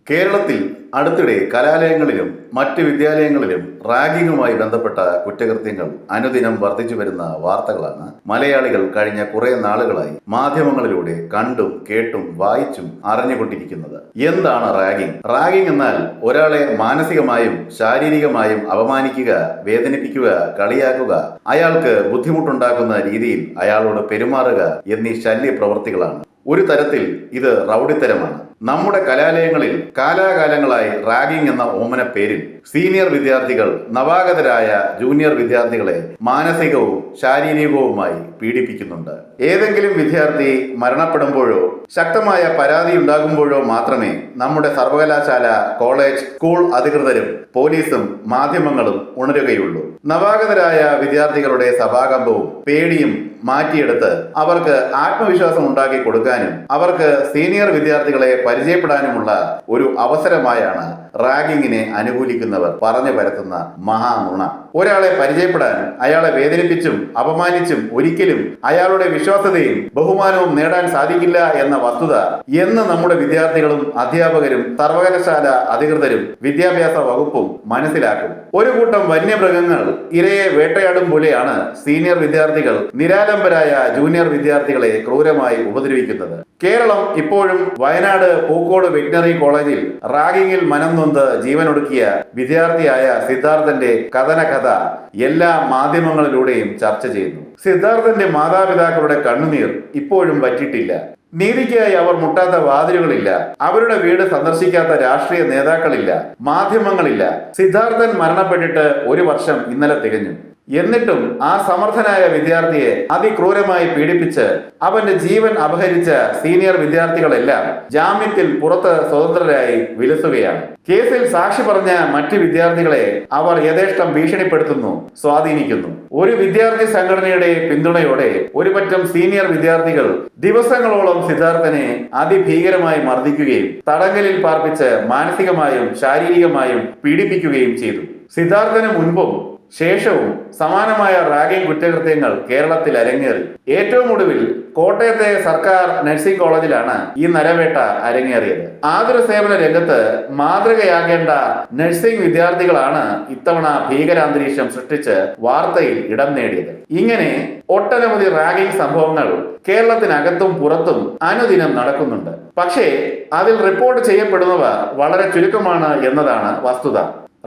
കേരളത്തിൽ അടുത്തിടെ കലാലയങ്ങളിലും മറ്റ് വിദ്യാലയങ്ങളിലും റാഗിങ്ങുമായി ബന്ധപ്പെട്ട കുറ്റകൃത്യങ്ങൾ അനുദിനം വർദ്ധിച്ചു വരുന്ന വാർത്തകളാണ് മലയാളികൾ കഴിഞ്ഞ കുറെ നാളുകളായി മാധ്യമങ്ങളിലൂടെ കണ്ടും കേട്ടും വായിച്ചും അറിഞ്ഞുകൊണ്ടിരിക്കുന്നത്. എന്താണ് റാഗിംഗ്? റാഗിംഗ് എന്നാൽ ഒരാളെ മാനസികമായും ശാരീരികമായും അപമാനിക്കുക, വേദനിപ്പിക്കുക, കളിയാക്കുക, അയാൾക്ക് ബുദ്ധിമുട്ടുണ്ടാക്കുന്ന രീതിയിൽ അയാളോട് പെരുമാറുക എന്നീ ശല്യ പ്രവൃത്തികളാണ്. ഒരു തരത്തിൽ ഇത് റൗഡിത്തരമാണ്. നമ്മുടെ കലാലയങ്ങളിൽ കാലാകാലങ്ങളായി റാഗിംഗ് എന്ന ഓമന പേരിൽ സീനിയർ വിദ്യാർത്ഥികൾ നവാഗതരായ ജൂനിയർ വിദ്യാർത്ഥികളെ മാനസികവും ശാരീരികവുമായി പീഡിപ്പിക്കുന്നുണ്ട്. ഏതെങ്കിലും വിദ്യാർത്ഥി മരണപ്പെടുമ്പോഴോ ശക്തമായ പരാതി ഉണ്ടാകുമ്പോഴോ മാത്രമേ നമ്മുടെ സർവകലാശാല, കോളേജ്, സ്കൂൾ അധികൃതരും പോലീസും മാധ്യമങ്ങളും ഉണരുകയുള്ളൂ. നവാഗതരായ വിദ്യാർത്ഥികളുടെ സഭാകമ്പവും പേടിയും മാറ്റിയെടുത്ത് അവർക്ക് ആത്മവിശ്വാസം ഉണ്ടാക്കി കൊടുക്കാനും അവർക്ക് സീനിയർ വിദ്യാർത്ഥികളെ പരിചയപ്പെടാനുമുള്ള ഒരു അവസരമായാണ് റാഗിങ്ങിനെ അനുകൂലിക്കുന്നവർ പറഞ്ഞു പരത്തുന്ന മഹാനുണ. ഒരാളെ പരിചയപ്പെടാൻ അയാളെ വേദനിപ്പിച്ചും അപമാനിച്ചും ഒരിക്കലും അയാളുടെ വിശ്വാസ്യതയും ബഹുമാനവും നേടാൻ സാധിക്കില്ല എന്ന വസ്തുത എന്ന് നമ്മുടെ വിദ്യാർത്ഥികളും അധ്യാപകരും സർവകലാശാല അധികൃതരും വിദ്യാഭ്യാസ വകുപ്പും മനസ്സിലാക്കും. ഒരു കൂട്ടം വന്യമൃഗങ്ങൾ ഇരയെ വേട്ടയാടും പോലെയാണ് സീനിയർ വിദ്യാർത്ഥികൾ നിരാലംബരായ ജൂനിയർ വിദ്യാർത്ഥികളെ ക്രൂരമായി ഉപദ്രവിക്കുന്നത്. കേരളം ഇപ്പോഴും വയനാട് പൂക്കോട് വെറ്റിനറി കോളേജിൽ റാഗിങ്ങിൽ മനം നൊന്ത് ജീവനൊടുക്കിയ വിദ്യാർത്ഥിയായ സിദ്ധാർത്ഥന്റെ കഥന എല്ലാ മാധ്യമങ്ങളിലൂടെയും ചർച്ച ചെയ്യുന്നു. സിദ്ധാർത്ഥന്റെ മാതാപിതാക്കളുടെ കണ്ണുനീർ ഇപ്പോഴും വറ്റിയിട്ടില്ല. നീതിക്കായി അവർ മുട്ടാത്ത വാതിലുകളില്ല. അവരുടെ വീട് സന്ദർശിക്കാത്ത രാഷ്ട്രീയ നേതാക്കളില്ല, മാധ്യമങ്ങളില്ല. സിദ്ധാർത്ഥൻ മരണപ്പെട്ടിട്ട് 1 വർഷം ഇന്നലെ തികഞ്ഞു. എന്നിട്ടും ആ സമർത്ഥനായ വിദ്യാർത്ഥിയെ അതിക്രൂരമായി പീഡിപ്പിച്ച് അവന്റെ ജീവൻ അപഹരിച്ച സീനിയർ വിദ്യാർത്ഥികളെല്ലാം ജാമ്യത്തിൽ പുറത്ത് സ്വതന്ത്രരായി വിലസുകയാണ്. കേസിൽ സാക്ഷി പറഞ്ഞ മറ്റ് വിദ്യാർത്ഥികളെ അവർ യഥേഷ്ടം ഭീഷണിപ്പെടുത്തുന്നു, സ്വാധീനിക്കുന്നു. ഒരു വിദ്യാർത്ഥി സംഘടനയുടെ പിന്തുണയോടെ ഒരു പറ്റം സീനിയർ വിദ്യാർത്ഥികൾ ദിവസങ്ങളോളം സിദ്ധാർത്ഥനെ അതിഭീകരമായി മർദ്ദിക്കുകയും തടങ്കലിൽ പാർപ്പിച്ച് മാനസികമായും ശാരീരികമായും പീഡിപ്പിക്കുകയും ചെയ്തു. സിദ്ധാർത്ഥന് മുൻപും ശേഷവും സമാനമായ റാഗിംഗ് കുറ്റകൃത്യങ്ങൾ കേരളത്തിൽ അരങ്ങേറി. ഏറ്റവും ഒടുവിൽ കോട്ടയത്തെ സർക്കാർ നഴ്സിംഗ് കോളേജിലാണ് ഈ നരവേട്ട അരങ്ങേറിയത്. ആതുര സേവന രംഗത്ത് മാതൃകയാകേണ്ട നഴ്സിംഗ് വിദ്യാർത്ഥികളാണ് ഇത്തവണ ഭീകരാന്തരീക്ഷം സൃഷ്ടിച്ച് വാർത്തയിൽ ഇടം നേടിയത്. ഇങ്ങനെ ഒട്ടനവധി റാഗിംഗ് സംഭവങ്ങൾ കേരളത്തിനകത്തും പുറത്തും അനുദിനം നടക്കുന്നുണ്ട്. പക്ഷേ അതിൽ റിപ്പോർട്ട് ചെയ്യപ്പെടുന്നവ വളരെ ചുരുക്കമാണ് എന്നതാണ് വസ്തുത.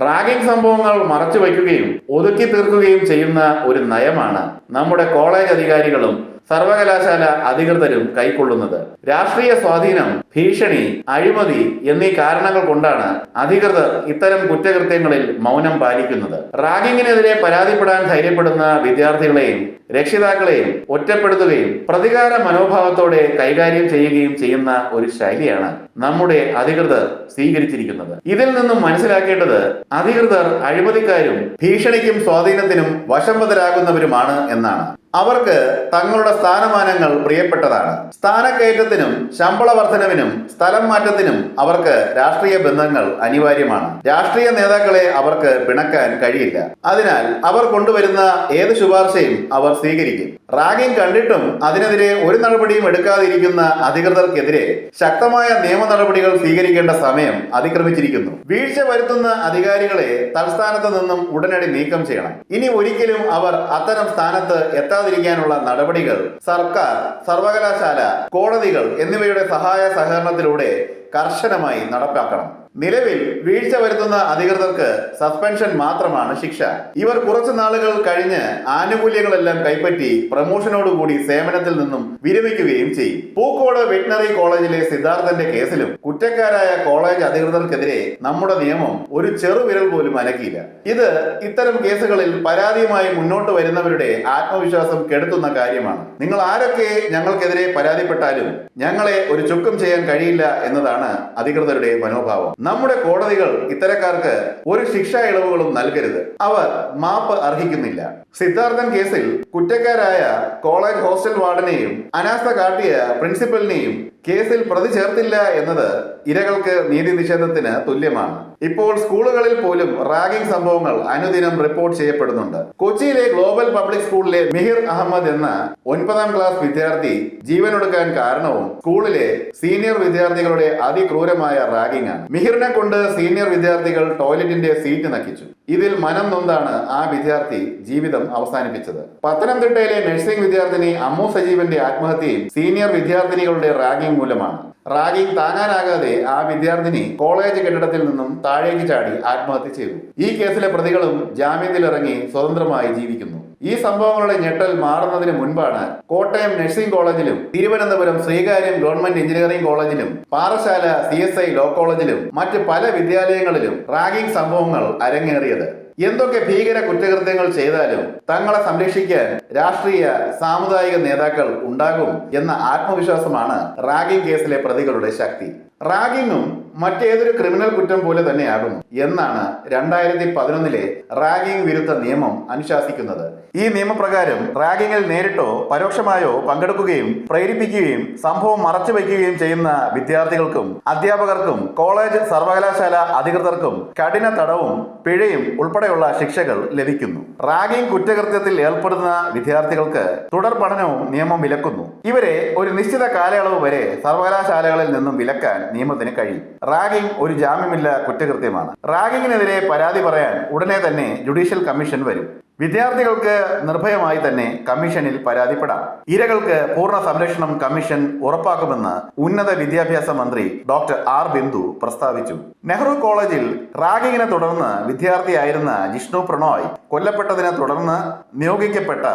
റാഗിംഗ് സംഭവങ്ങൾ മറച്ചു വയ്ക്കുകയും ഒതുക്കി തീർക്കുകയും ചെയ്യുന്ന ഒരു നയമാണ് നമ്മുടെ കോളേജ് അധികാരികളും സർവകലാശാല അധികൃതരും കൈക്കൊള്ളുന്നത്. രാഷ്ട്രീയ സ്വാധീനം, ഭീഷണി, അഴിമതി എന്നീ കാരണങ്ങൾ കൊണ്ടാണ് അധികൃതർ ഇത്തരം കുറ്റകൃത്യങ്ങളിൽ മൗനം പാലിക്കുന്നത്. റാഗിങ്ങിനെതിരെ പരാതിപ്പെടാൻ ധൈര്യപ്പെടുന്ന വിദ്യാർത്ഥികളെയും രക്ഷിതാക്കളെയും ഒറ്റപ്പെടുത്തുകയും പ്രതികാര മനോഭാവത്തോടെ കൈകാര്യം ചെയ്യുകയും ചെയ്യുന്ന ഒരു ശൈലിയാണ് നമ്മുടെ അധികൃതർ സ്വീകരിച്ചിരിക്കുന്നത്. ഇതിൽ നിന്നും മനസ്സിലാക്കേണ്ടത് അധികൃതർ അഴിമതിക്കാരും ഭീഷണിക്കും സ്വാധീനത്തിനും വശംവദരാകുന്നവരുമാണ് എന്നാണ്. അവർക്ക് തങ്ങളുടെ സ്ഥാനമാനങ്ങൾ പ്രിയപ്പെട്ടതാണ്. സ്ഥാനക്കയറ്റത്തിനും ശമ്പള വർധനവിനും സ്ഥലം മാറ്റത്തിനും അവർക്ക് രാഷ്ട്രീയ ബന്ധങ്ങൾ അനിവാര്യമാണ്. രാഷ്ട്രീയ നേതാക്കളെ അവർക്ക് പിണക്കാൻ കഴിയില്ല. അതിനാൽ അവർ കൊണ്ടുവരുന്ന ഏത് ശുപാർശയും അവർ സ്വീകരിക്കും. റാഗിംഗ് കണ്ടിട്ടും അതിനെതിരെ ഒരു നടപടിയും എടുക്കാതിരിക്കുന്ന അധികൃതർക്കെതിരെ ശക്തമായ നിയമ നടപടികൾ സ്വീകരിക്കേണ്ട സമയം അതിക്രമിച്ചിരിക്കുന്നു. വീഴ്ച വരുത്തുന്ന അധികാരികളെ തൽസ്ഥാനത്ത് നിന്നും ഉടനടി നീക്കം ചെയ്യണം. ഇനി ഒരിക്കലും അവർ അത്തരം സ്ഥാനത്ത് എത്താതിരിക്കാനുള്ള നടപടികൾ സർക്കാർ, സർവകലാശാല, കോടതികൾ എന്നിവയുടെ സഹായ സഹകരണത്തിലൂടെ കർശനമായി നടപ്പാക്കണം. നിലവിൽ വീഴ്ച വരുത്തുന്ന അധികൃതർക്ക് സസ്പെൻഷൻ മാത്രമാണ് ശിക്ഷ. ഇവർ കുറച്ചു നാളുകൾ കഴിഞ്ഞ് ആനുകൂല്യങ്ങളെല്ലാം കൈപ്പറ്റി പ്രമോഷനോടുകൂടി സേവനത്തിൽ നിന്നും വിരമിക്കുകയും ചെയ്യും. പൂക്കോട് വെറ്റിനറി കോളേജിലെ സിദ്ധാർത്ഥന്റെ കേസിലും കുറ്റക്കാരായ കോളേജ് അധികൃതർക്കെതിരെ നമ്മുടെ നിയമം ഒരു ചെറുവിരൽ പോലും അനക്കിയില്ല. ഇത് ഇത്തരം കേസുകളിൽ പരാതിയുമായി മുന്നോട്ട് വരുന്നവരുടെ ആത്മവിശ്വാസം കെടുത്തുന്ന കാര്യമാണ്. നിങ്ങൾ ആരൊക്കെ ഞങ്ങൾക്കെതിരെ പരാതിപ്പെട്ടാലും ഞങ്ങളെ ഒരു ചുക്കും ചെയ്യാൻ കഴിയില്ല എന്നതാണ് അധികൃതരുടെ മനോഭാവം. നമ്മുടെ കോടതികൾ ഇത്തരക്കാർക്ക് ഒരു ശിക്ഷാ ഇളവുകളും നൽകരുത്. അവർ മാപ്പ് അർഹിക്കുന്നില്ല. സിദ്ധാർത്ഥൻ കേസിൽ കുറ്റക്കാരായ കോളേജ് ഹോസ്റ്റൽ വാർഡനെയും അനാസ്ഥ കാട്ടിയ പ്രിൻസിപ്പലിനെയും കേസിൽ പ്രതി ചേർത്തില്ല എന്നത് ഇരകൾക്ക് നീതി നിഷേധത്തിന് തുല്യമാണ്. ഇപ്പോൾ സ്കൂളുകളിൽ പോലും റാഗിംഗ് സംഭവങ്ങൾ അനുദിനം റിപ്പോർട്ട് ചെയ്യപ്പെടുന്നുണ്ട്. കൊച്ചിയിലെ ഗ്ലോബൽ പബ്ലിക് സ്കൂളിലെ മിഹിർ അഹമ്മദ് എന്ന 9ാം ക്ലാസ് വിദ്യാർത്ഥി ജീവനൊടുക്കാൻ കാരണവും സ്കൂളിലെ സീനിയർ വിദ്യാർത്ഥികളുടെ അതിക്രൂരമായ റാഗിംഗ് ആണ്. മിഹിറിനെ കൊണ്ട് സീനിയർ വിദ്യാർത്ഥികൾ ടോയ്ലറ്റിന്റെ സീറ്റ് നക്കിച്ചു. ഇതിൽ മനം നൊന്താണ് ആ വിദ്യാർത്ഥി ജീവിതം അവസാനിപ്പിച്ചത്. പത്തനംതിട്ടയിലെ നഴ്സിംഗ് വിദ്യാർത്ഥിനി അമ്മു സജീവന്റെ ആത്മഹത്യയും സീനിയർ വിദ്യാർത്ഥിനികളുടെ റാഗിംഗ് മൂലമാണ്. റാഗിംഗ് താങ്ങാനാകാതെ ആ വിദ്യാർത്ഥിനി കോളേജ് കെട്ടിടത്തിൽ നിന്നും താഴേക്ക് ചാടി ആത്മഹത്യ ചെയ്തു. ഈ കേസിലെ പ്രതികളും ജാമ്യത്തിലിറങ്ങി സ്വതന്ത്രമായി ജീവിക്കുന്നു. ഈ സംഭവങ്ങളുടെ ഞെട്ടൽ മാറുന്നതിന് മുൻപാണ് കോട്ടയം നഴ്സിംഗ് കോളേജിലും തിരുവനന്തപുരം ശ്രീകാര്യം ഗവൺമെന്റ് എഞ്ചിനീയറിംഗ് കോളേജിലും പാറശാല CSI ലോ കോളേജിലും മറ്റ് പല വിദ്യാലയങ്ങളിലും റാഗിംഗ് സംഭവങ്ങൾ അരങ്ങേറിയത്. എന്തൊക്കെ ഭീകര കുറ്റകൃത്യങ്ങൾ ചെയ്താലും തങ്ങളെ സംരക്ഷിക്കാൻ രാഷ്ട്രീയ സാമുദായിക നേതാക്കൾ ഉണ്ടാകും എന്ന ആത്മവിശ്വാസമാണ് റാഗിംഗ് കേസിലെ പ്രതികളുടെ ശക്തി. റാഗിങ്ങും മറ്റേതൊരു ക്രിമിനൽ കുറ്റം പോലെ തന്നെയാകുന്നു എന്നാണ് 2011 റാഗിംഗ് വിരുദ്ധ നിയമം അനുശാസിക്കുന്നത്. ഈ നിയമപ്രകാരം റാഗിങ്ങിൽ നേരിട്ടോ പരോക്ഷമായോ പങ്കെടുക്കുകയും പ്രേരിപ്പിക്കുകയും സംഭവം മറച്ചുവെക്കുകയും ചെയ്യുന്ന വിദ്യാർത്ഥികൾക്കും അധ്യാപകർക്കും കോളേജ് സർവകലാശാല അധികൃതർക്കും കഠിന തടവും പിഴയും ഉൾപ്പെടെയുള്ള ശിക്ഷകൾ ലഭിക്കുന്നു. റാഗിംഗ് കുറ്റകൃത്യത്തിൽ ഏർപ്പെടുന്ന വിദ്യാർത്ഥികൾക്ക് തുടർ പഠനവും നിയമം വിലക്കുന്നു. ഇവരെ ഒരു നിശ്ചിത കാലയളവ് വരെ സർവകലാശാലകളിൽ നിന്നും വിലക്കാൻ നിയമത്തിന് കഴിയും. റാഗിംഗ് ഒരു ജാമ്യമില്ല കുറ്റകൃത്യമാണ്. റാഗിങ്ങിനെതിരെ പരാതി പറയാൻ ഉടനെ തന്നെ ജുഡീഷ്യൽ കമ്മീഷൻ വരും. വിദ്യാർത്ഥികൾക്ക് നിർഭയമായി തന്നെ കമ്മീഷനിൽ പരാതിപ്പെടാം. ഇരകൾക്ക് പൂർണ്ണ സംരക്ഷണം കമ്മീഷൻ ഉറപ്പാക്കുമെന്ന് ഉന്നത വിദ്യാഭ്യാസ മന്ത്രി ഡോക്ടർ ആർ ബിന്ദു പ്രസ്താവിച്ചു. നെഹ്റു കോളേജിൽ റാഗിങ്ങിനെ തുടർന്ന് വിദ്യാർത്ഥിയായിരുന്ന ജിഷ്ണു പ്രണോയ് കൊല്ലപ്പെട്ടതിനെ തുടർന്ന് നിയോഗിക്കപ്പെട്ട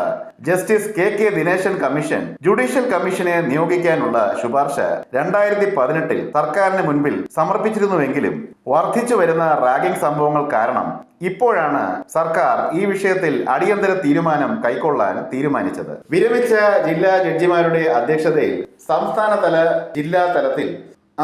justice K Dineshan commission judicial കമ്മീഷനെ നിയോഗിക്കാനുള്ള ശുപാർശ 2018 സർക്കാരിന് മുൻപിൽ സമർപ്പിച്ചിരുന്നുവെങ്കിലും വർദ്ധിച്ചു വരുന്ന റാഗിംഗ് സംഭവങ്ങൾ കാരണം ഇപ്പോഴാണ് സർക്കാർ ഈ വിഷയത്തിൽ അടിയന്തര തീരുമാനം കൈക്കൊള്ളാൻ തീരുമാനിച്ചത്. വിരമിച്ച ജില്ലാ ജഡ്ജിമാരുടെ അധ്യക്ഷതയിൽ സംസ്ഥാനതല ജില്ലാ തലത്തിൽ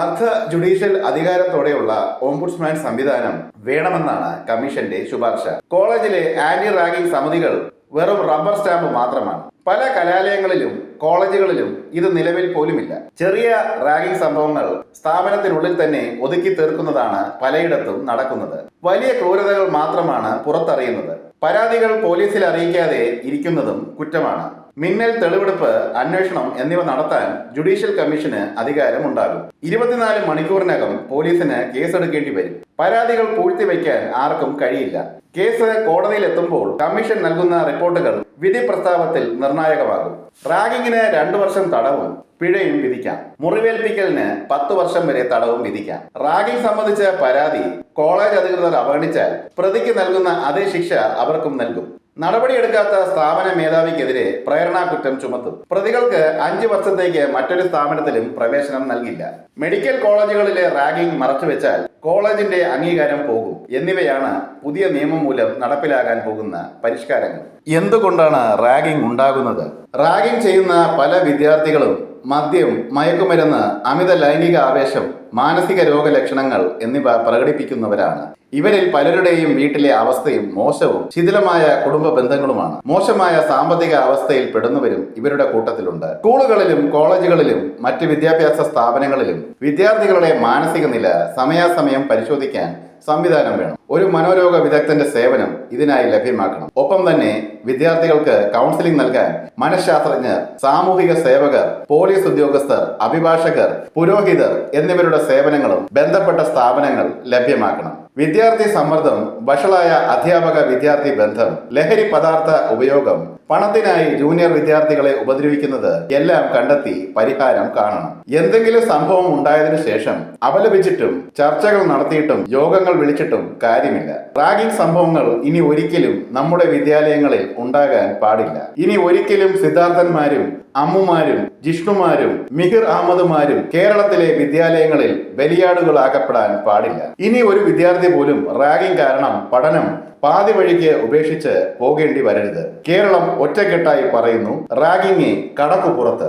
അർദ്ധ ജുഡീഷ്യൽ അധികാരത്തോടെയുള്ള ഓംബുഡ്സ്മാൻ സംവിധാനം വേണമെന്നാണ് കമ്മീഷന്റെ ശുപാർശ. കോളേജിലെ ആന്റി റാഗിംഗ് സമിതികൾ വെറും റബ്ബർ സ്റ്റാമ്പ് മാത്രമാണ്. പല കലാലയങ്ങളിലും കോളേജുകളിലും ഇത് നിലവിൽ പോലുമില്ല. ചെറിയ റാഗിംഗ് സംഭവങ്ങൾ സ്ഥാപനത്തിനുള്ളിൽ തന്നെ ഒതുക്കി തീർക്കുന്നതാണ് പലയിടത്തും നടക്കുന്നത്. വലിയ ക്രൂരതകൾ മാത്രമാണ് പുറത്തറിയുന്നത്. പരാതികൾ പോലീസിൽ അറിയിക്കാതെ ഇരിക്കുന്നതും കുറ്റമാണ്. മിന്നൽ തെളിവെടുപ്പ്, അന്വേഷണം എന്നിവ നടത്താൻ ജുഡീഷ്യൽ കമ്മീഷന് അധികാരമുണ്ടാകും. 24 മണിക്കൂറിനകം പോലീസിന് കേസെടുക്കേണ്ടി വരും. പരാതികൾ പൂഴ്ത്തിവെക്കാൻ ആർക്കും കഴിയില്ല. കേസ് കോടതിയിലെത്തുമ്പോൾ കമ്മീഷൻ നൽകുന്ന റിപ്പോർട്ടുകൾ വിധി പ്രസ്താവത്തിൽ നിർണായകമാകും. റാഗിങ്ങിന് 2 വർഷം തടവും പിഴയും വിധിക്കാം. മുറിവേൽപ്പിക്കലിന് 10 വർഷം വരെ തടവും വിധിക്കാം. റാഗിംഗ് സംബന്ധിച്ച പരാതി കോളേജ് അധികൃതർ അവഗണിച്ചാൽ പ്രതിക്ക് നൽകുന്ന അതേ ശിക്ഷ അവർക്കും നൽകും. നടപടിയെടുക്കാത്ത സ്ഥാപന മേധാവിക്കെതിരെ പ്രേരണാ കുറ്റം ചുമത്തും. പ്രതികൾക്ക് 5 വർഷത്തേക്ക് മറ്റൊരു സ്ഥാപനത്തിലും പ്രവേശനം നൽകില്ല. മെഡിക്കൽ കോളേജുകളിലെ റാഗിംഗ് മറച്ചുവെച്ചാൽ കോളേജിന്റെ അംഗീകാരം പോകും. എന്നിവയാണ് പുതിയ നിയമം മൂലം നടപ്പിലാകാൻ പോകുന്ന പരിഷ്കാരങ്ങൾ. എന്തുകൊണ്ടാണ് റാഗിംഗ് ഉണ്ടാകുന്നത്? റാഗിംഗ് ചെയ്യുന്ന പല വിദ്യാർത്ഥികളും മദ്യം, മയക്കുമരുന്ന്, അമിത ലൈംഗിക ആവേശം, മാനസിക രോഗലക്ഷണങ്ങൾ എന്നിവ പ്രകടിപ്പിക്കുന്നവരാണ്. ഇവരിൽ പലരുടെയും വീട്ടിലെ അവസ്ഥയും മോശവും ശിഥിലമായ കുടുംബ ബന്ധങ്ങളുമാണ്. മോശമായ സാമ്പത്തിക അവസ്ഥയിൽ പെടുന്നവരും ഇവരുടെ കൂട്ടത്തിലുണ്ട്. സ്കൂളുകളിലും കോളേജുകളിലും മറ്റ് വിദ്യാഭ്യാസ സ്ഥാപനങ്ങളിലും വിദ്യാർത്ഥികളുടെ മാനസിക നില സമയാസമയം പരിശോധിക്കാൻ സംവിധാനം വേണം. ഒരു മനോരോഗ വിദഗ്ധന്റെ സേവനം ഇതിനായി ലഭ്യമാക്കണം. ഒപ്പം തന്നെ വിദ്യാർത്ഥികൾക്ക് കൗൺസിലിംഗ് നൽകാൻ മനഃശാസ്ത്രജ്ഞർ, സാമൂഹിക സേവകർ, പോലീസ് ഉദ്യോഗസ്ഥർ, അഭിഭാഷകർ, പുരോഹിതർ എന്നിവരുടെ സേവനങ്ങളും ബന്ധപ്പെട്ട സ്ഥാപനങ്ങൾ ലഭ്യമാക്കണം. വിദ്യാർത്ഥി സമ്മർദ്ദം, വഷളായ അധ്യാപക വിദ്യാർത്ഥി ബന്ധം, ലഹരി പദാർത്ഥ ഉപയോഗം, പണത്തിനായി ജൂനിയർ വിദ്യാർത്ഥികളെ ഉപദ്രവിക്കുന്നത് എല്ലാം കണ്ടെത്തി പരിഹാരം കാണണം. എന്തെങ്കിലും സംഭവം ഉണ്ടായതിനു ശേഷം അപലപിച്ചിട്ടും ചർച്ചകൾ നടത്തിയിട്ടും യോഗങ്ങൾ വിളിച്ചിട്ടും കാര്യമില്ല. റാഗിംഗ് സംഭവങ്ങൾ ഇനി ഒരിക്കലും നമ്മുടെ വിദ്യാലയങ്ങളിൽ ഉണ്ടാകാൻ പാടില്ല. ഇനി ഒരിക്കലും സിദ്ധാർത്ഥന്മാരും അമ്മുമാരും ജിഷ്ണുമാരും മിഹിർ അഹമ്മദുമാരും കേരളത്തിലെ വിദ്യാലയങ്ങളിൽ ബലിയാടുകളാക്കപ്പെടാൻ പാടില്ല. ഇനി ഒരു വിദ്യാർത്ഥി പോലും റാഗിംഗ് കാരണം പഠനം പാതി വഴിക്ക് ഉപേക്ഷിച്ച് പോകേണ്ടി വരരുത്. കേരളം ഒറ്റക്കെട്ടായി പറയുന്നു, റാഗിംഗ് കടക്കുപുറത്ത്.